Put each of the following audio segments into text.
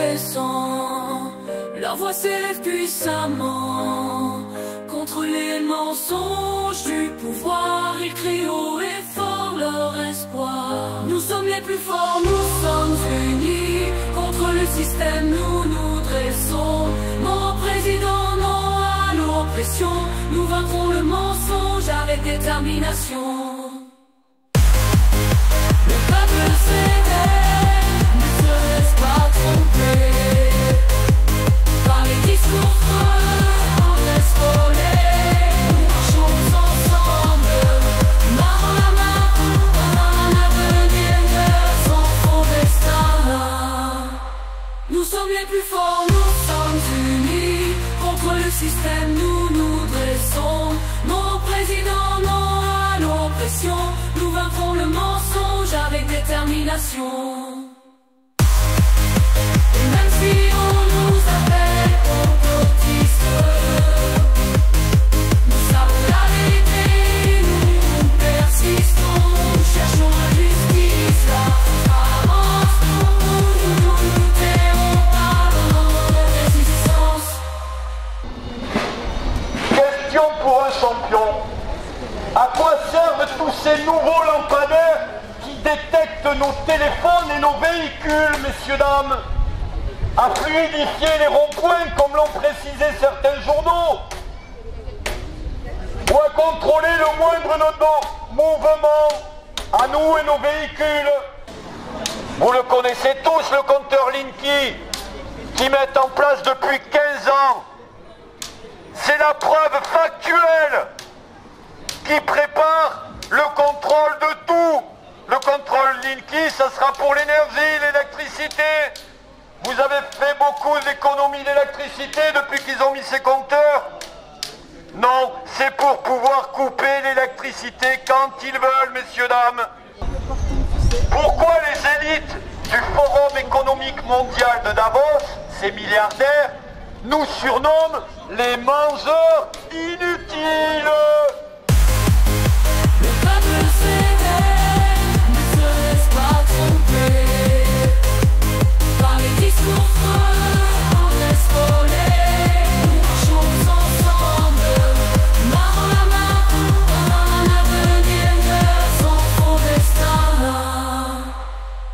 dressant, leur voix s'élève puissamment contre les mensonges du pouvoir. Ils crient haut et fort leur espoir. Nous sommes les plus forts, nous sommes unis contre le système, nous nous dressons. Non au président, non à l'oppression. Nous vaincrons le mensonge avec détermination. Le peuple s'éveille, ne se laisse pas tromper par les discours creux en escolés. Nous marchons ensemble, main dans la main, dans un avenir sans faux destin. Nous sommes les plus forts, nous sommes unis contre le système, nous nous dressons. Non au président, non à l'oppression. Nous vaincrons le mensonge avec détermination. Et même si on nous appelle complotistes, nous savons la vérité, nous persistons. Nous cherchons la justice, la transparence. Nous lutterons par notre résistance. Question pour un champion. À quoi servent tous ces nouveaux lampadaires qui détectent nos téléphones et nos véhicules, messieurs, dames? À fluidifier les ronds-points, comme l'ont précisé certains journaux? Ou à contrôler le moindre de nos mouvements, à nous et nos véhicules? Vous le connaissez tous, le compteur Linky, qui met en place depuis 15 ans. C'est la preuve factuelle qui prépare le contrôle de tout. Le contrôle Linky, ça sera pour l'énergie, l'électricité. Vous avez fait beaucoup d'économies d'électricité depuis qu'ils ont mis ces compteurs? Non, c'est pour pouvoir couper l'électricité quand ils veulent, messieurs, dames. Pourquoi les élites du Forum économique mondial de Davos, ces milliardaires, nous surnomment les mangeurs inutiles? Le peuple s'éveille, ne se laisse pas tromper par les discours creux en escolés. Nous marchons ensemble, main dans la main, dans un avenir sans faux destin.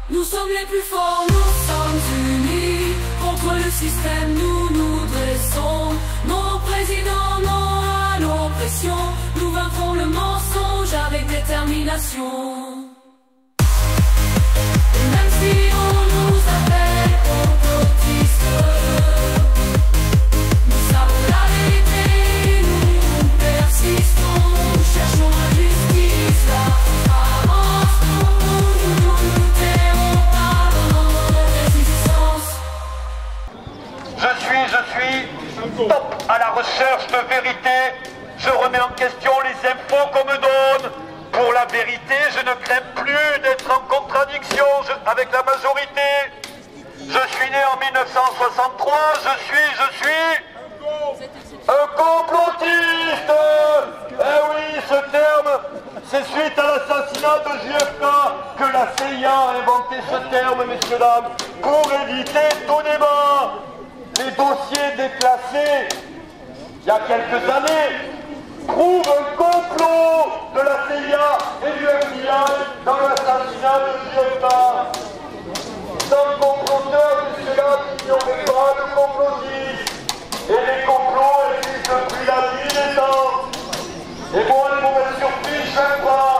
Nous sommes les plus forts, nous sommes unis contre le système, nous nous dressons. Non au président, non à l'oppression. Nous vaincrons le mensonge avec détermination. Et même si on nous appelle complotistes, nous savons la vérité, nous persistons. Nous cherchons la justice, la transparence. Nous lutterons par notre résistance. Je suis top à la recherche de vérité. Je remets en question les infos qu'on me donne. Pour la vérité, je ne crains plus d'être en contradiction avec la majorité. Je suis né en 1963, je suis un complotiste. Eh oui, ce terme, c'est suite à l'assassinat de JFK que la CIA a inventé ce terme, messieurs, dames, pour éviter tout débat. Les dossiers déclassés, il y a quelques années, prouvent un complot de la CIA et du FBI dans l'assassinat de JFK. Sans comploteurs, messieurs, dames, il n'y aurait pas de complotistes. Et les complots existent depuis la nuit des temps. Et moi, les mauvaises surprises, j'aime pas.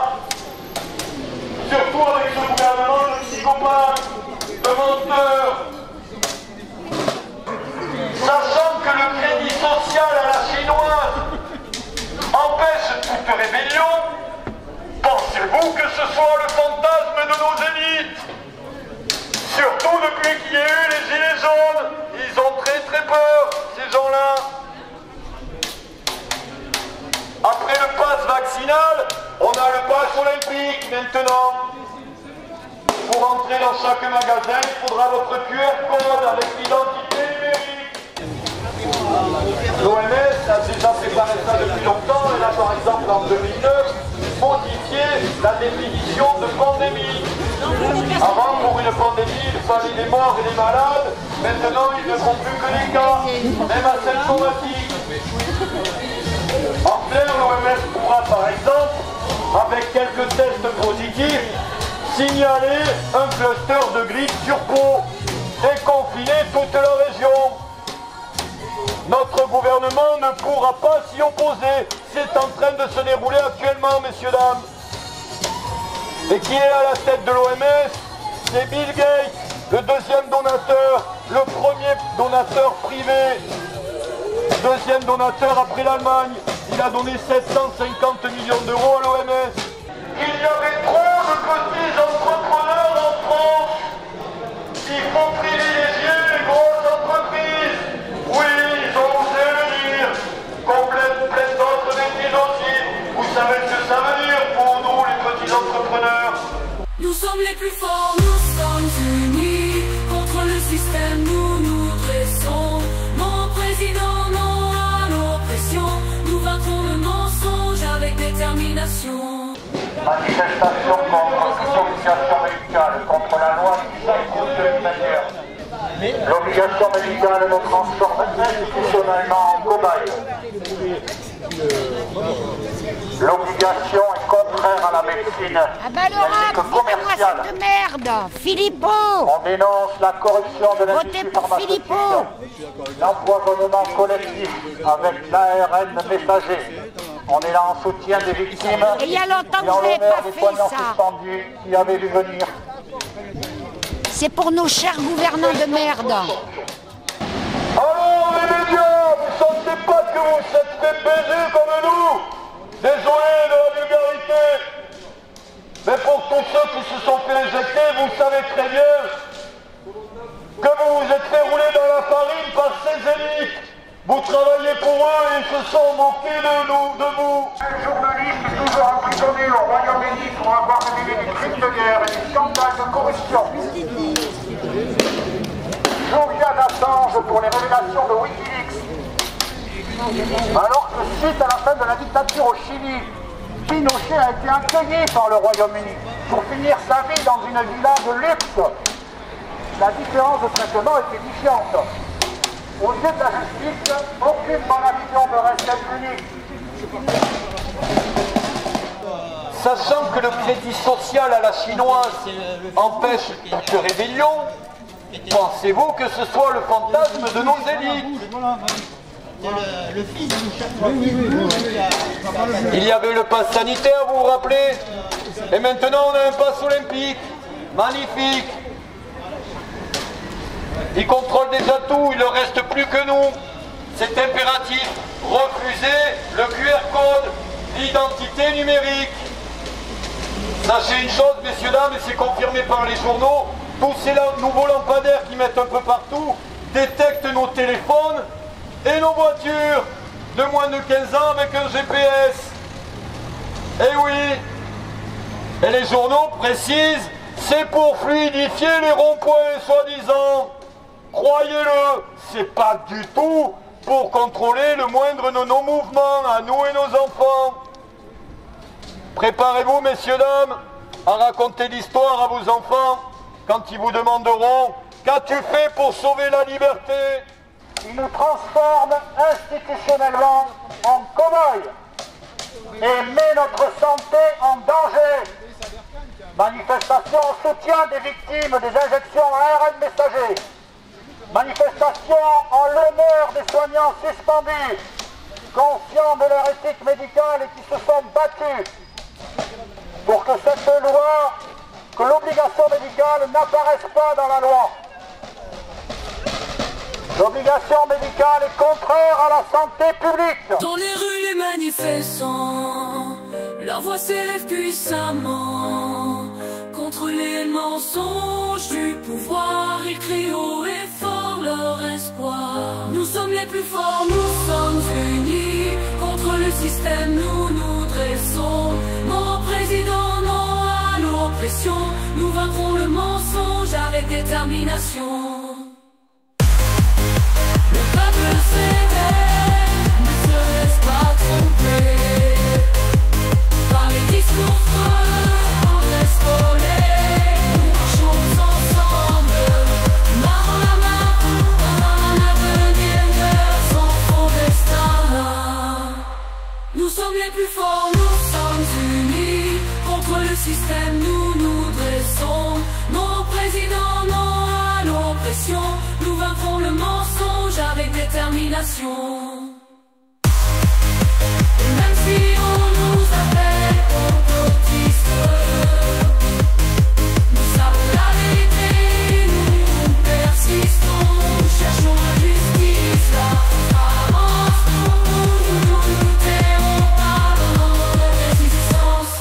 Surtout avec ce gouvernement de psychopathes, de menteurs. Sachant que le crédit social à la chinoise empêche toute rébellion, pensez-vous que ce soit le fantasme de nos élites? Surtout depuis qu'il y a eu les gilets jaunes, ils ont très peur, ces gens-là. Après le pass vaccinal, on a le pass olympique maintenant. Pour entrer dans chaque magasin, il faudra votre QR code avec l'identité numérique. L'OMS a déjà préparé ça depuis longtemps. Elle a par exemple en 2009 modifié la définition de pandémie. Avant, pour une pandémie, il fallait des morts et des malades. Maintenant, ils ne font plus que des cas, même asymptomatiques. En clair, l'OMS pourra, par exemple, avec quelques tests positifs, signaler un cluster de grippe sur Pau et confiner toute la région. Notre gouvernement ne pourra pas s'y opposer. C'est en train de se dérouler actuellement, messieurs, dames. Et qui est à la tête de l'OMS? C'est Bill Gates, le deuxième donateur, le premier donateur privé, deuxième donateur après l'Allemagne. Il a donné 750 millions d'euros à l'OMS. Il y avait trop de petits entrepreneurs en France. Il faut privilégier les grosses entreprises. Oui, ils ont osé le dire. Complète plein d'autres bêtises aussi. Vous savez ce que ça veut dire pour nous, les petits entrepreneurs? Nous sommes les plus forts, nous sommes unis. Contre le système, nous nous dressons. Mon président, non à l'oppression. Nous vaincrons le mensonge avec détermination. Manifestation contre toute obligation médicale, contre la loi qui s'écoute de l'humanitaire. L'obligation médicale nous transforme institutionnellement en cobaye. L'obligation est contraire à la médecine. Ah bah Laurent, votez-moi cette merde, Philippot. On dénonce la corruption de l'industrie pharmaceutique, l'empoisonnement collectif avec l'ARN messager. On est là en soutien des victimes Et il y a longtemps que et en vous n'avez l'honneur pas des fait soignants ça. suspendus qui avaient vu venir. C'est pour nos chers gouvernants de merde. Alors les médias, vous sentez pas que vous êtes fait baiser comme nous? Désolé de la vulgarité. Mais pour tous ceux qui se sont fait éjecter, vous savez très bien que vous vous êtes fait rouler dans la farine par ces élites. Vous travaillez pour eux et ils se sont moqués de vous. Un journaliste est toujours emprisonné au Royaume-Uni pour avoir révélé des crimes de guerre et des scandales de corruption. Julian Assange pour les révélations de Wikileaks. Alors que suite à la fin de la dictature au Chili, Pinochet a été accueilli par le Royaume-Uni pour finir sa vie dans une villa de luxe. La différence de traitement est édifiante. Aux yeux de la justice, aucune malédiction ne reste impunique. Sachant que le crédit social à la chinoise empêche toute rébellion, pensez-vous que ce soit le fantasme de nos élites? Le fils du chef. Il y avait le pass sanitaire, vous vous rappelez? Et maintenant on a un pass olympique. Magnifique. Ils contrôlent déjà tout, il ne reste plus que nous. C'est impératif. Refusez le QR code, l'identité numérique. Sachez une chose, messieurs, dames, et c'est confirmé par les journaux, tous ces nouveaux lampadaires qui mettent un peu partout détectent nos téléphones et nos voitures de moins de 15 ans avec un GPS. Eh oui. Et les journaux précisent, c'est pour fluidifier les ronds-points, soi-disant. Croyez-le, c'est pas du tout pour contrôler le moindre de nos mouvements, à nous et nos enfants. Préparez-vous, messieurs, dames, à raconter l'histoire à vos enfants quand ils vous demanderont « Qu'as-tu fait pour sauver la liberté ?» Ils nous transforment institutionnellement en cow-boys et met notre santé en danger. Manifestation en soutien des victimes des injections à ARN messager. Manifestation en l'honneur des soignants suspendus, conscients de leur éthique médicale et qui se sont battus pour que cette loi, que l'obligation médicale n'apparaisse pas dans la loi. L'obligation médicale est contraire à la santé publique. Dans les rues, les manifestants, leur voix s'élève puissamment contre les mensonges du pouvoir. Ils crient haut et fort leur espoir. Nous sommes les plus forts, nous sommes unis. Contre le système, nous nous dressons. Mon président, non à l'oppression. Nous vaincrons le mensonge avec détermination. Le peuple s'éveille, ne se laisse pas tromper par les discours creux, en scolaire. système, nous nous dressons. Nos présidents, non à l'oppression. Nous vaincrons le mensonge avec détermination. Et même si on nous appelle complotistes, nous savons la vérité, nous persistons. Nous cherchons la justice, la transparence. Nous tairons pas dans notre résistance.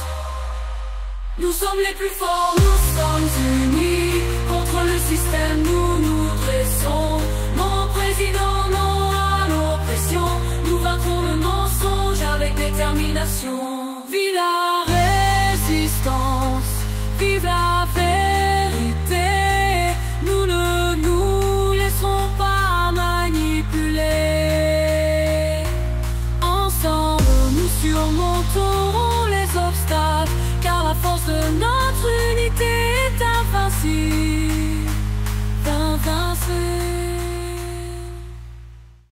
Nous sommes les plus forts, nous sommes unis. Contre le système, nous nous dressons. Mon président, non à l'oppression. Nous vaincrons le mensonge avec détermination. Vive la résistance, vive la vérité. Nous ne nous laisserons pas manipuler. Ensemble, nous surmonterons les obstacles, car la force de notre unité est invincible.